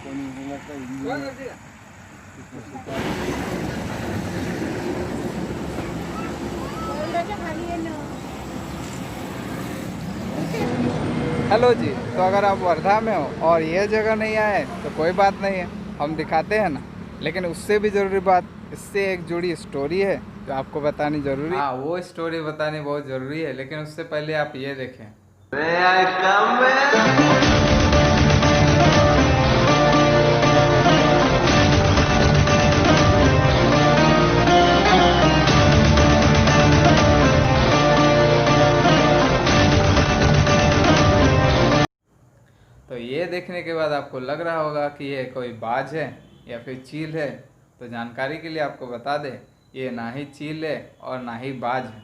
Hello जी, तो अगर आप वर्धा में हो और ये जगह नहीं आए तो कोई बात नहीं है, हम दिखाते हैं ना। लेकिन उससे भी ज़रूरी बात, इससे एक जुड़ी स्टोरी है जो आपको बतानी ज़रूरी है। हाँ, वो स्टोरी बतानी बहुत ज़रूरी है, लेकिन उससे पहले आप ये देखें। तो ये देखने के बाद आपको लग रहा होगा कि ये कोई बाज है या फिर चील है। तो जानकारी के लिए आपको बता दें, ये ना ही चील है और ना ही बाज है।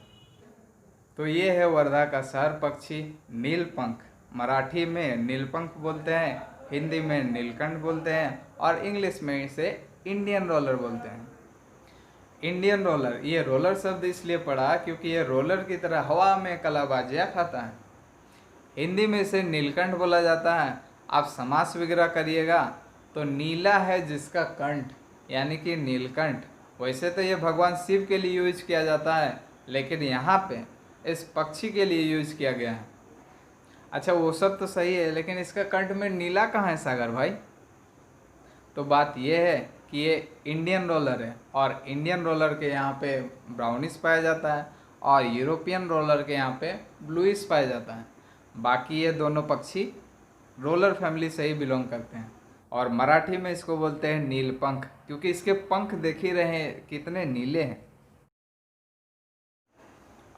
तो ये है वर्धा का शहर पक्षी नीलपंख। मराठी में नीलपंख बोलते हैं, हिंदी में नीलकंठ बोलते हैं और इंग्लिश में इसे इंडियन रोलर बोलते हैं। इंडियन रोलर, ये रोलर शब्द इसलिए पड़ा क्योंकि ये रोलर की तरह हवा में कलाबाजियाँ खाता है। हिंदी में इसे नीलकंठ बोला जाता है। आप समास विग्रह करिएगा तो नीला है जिसका कंठ, यानी कि नीलकंठ। वैसे तो ये भगवान शिव के लिए यूज किया जाता है, लेकिन यहाँ पे इस पक्षी के लिए यूज किया गया है। अच्छा, वो सब तो सही है, लेकिन इसका कंठ में नीला कहाँ है सागर भाई? तो बात यह है कि ये इंडियन रोलर है, और इंडियन रोलर के यहाँ पे ब्राउनिश पाया जाता है और यूरोपियन रोलर के यहाँ पे ब्लूइश पाया जाता है। बाकी ये दोनों पक्षी रोलर फैमिली से ही बिलोंग करते हैं। और मराठी में इसको बोलते हैं नीलपंख, क्योंकि इसके पंख देख ही रहे हैं कितने नीले हैं।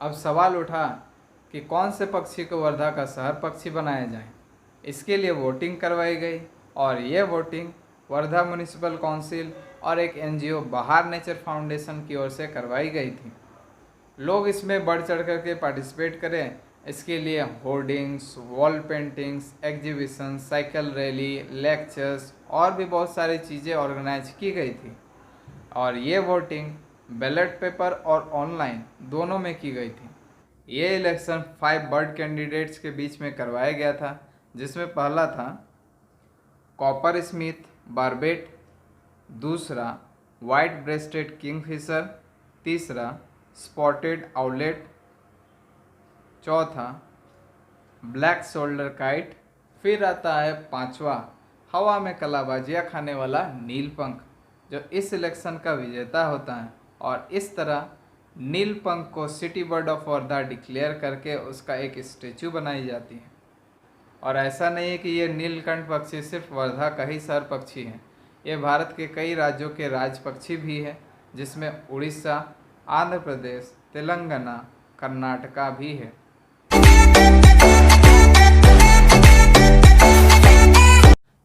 अब सवाल उठा कि कौन से पक्षी को वर्धा का शहर पक्षी बनाया जाए। इसके लिए वोटिंग करवाई गई, और ये वोटिंग वर्धा म्यूनिसिपल काउंसिल और एक एनजीओ बहार नेचर फाउंडेशन की ओर से करवाई गई थी। लोग इसमें बढ़ चढ़ कर के पार्टिसिपेट करें, इसके लिए hoardings, wall paintings, exhibition, cycle rally, lectures और भी बहुत सारी चीज़ें ऑर्गेनाइज की गई थी। और ये वोटिंग बैलेट पेपर और ऑनलाइन दोनों में की गई थी। ये इलेक्शन 5 बर्ड कैंडिडेट्स के बीच में करवाया गया था, जिसमें पहला था कॉपर स्मिथ बारबेट, दूसरा वाइट ब्रेस्टेड किंगफिशर, तीसरा स्पॉटेड आउलेट, चौथा ब्लैक शोल्डर काइट, फिर आता है पांचवा हवा में कलाबाजियाँ खाने वाला नीलपंख, जो इस सिलेक्शन का विजेता होता है। और इस तरह नीलपंख को city bird of Wardha declare करके उसका एक स्टेचू बनाई जाती है। और ऐसा नहीं है कि ये नीलकंठ पक्षी सिर्फ वर्धा का ही शहर पक्षी है, ये भारत के कई राज्यों के राज पक्षी भी है, जिसमें उड़ीसा, आंध्र प्रदेश, तेलंगाना, कर्नाटका भी है।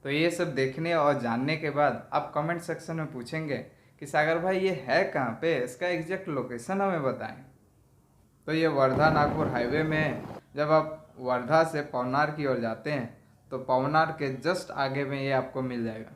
तो ये सब देखने और जानने के बाद आप कमेंट सेक्शन में पूछेंगे कि सागर भाई ये है कहाँ पे, इसका एग्जैक्ट लोकेशन हमें बताएं। तो ये वर्धा नागपुर हाईवे में है। जब आप वर्धा से पवनार की ओर जाते हैं तो पवनार के जस्ट आगे में ये आपको मिल जाएगा।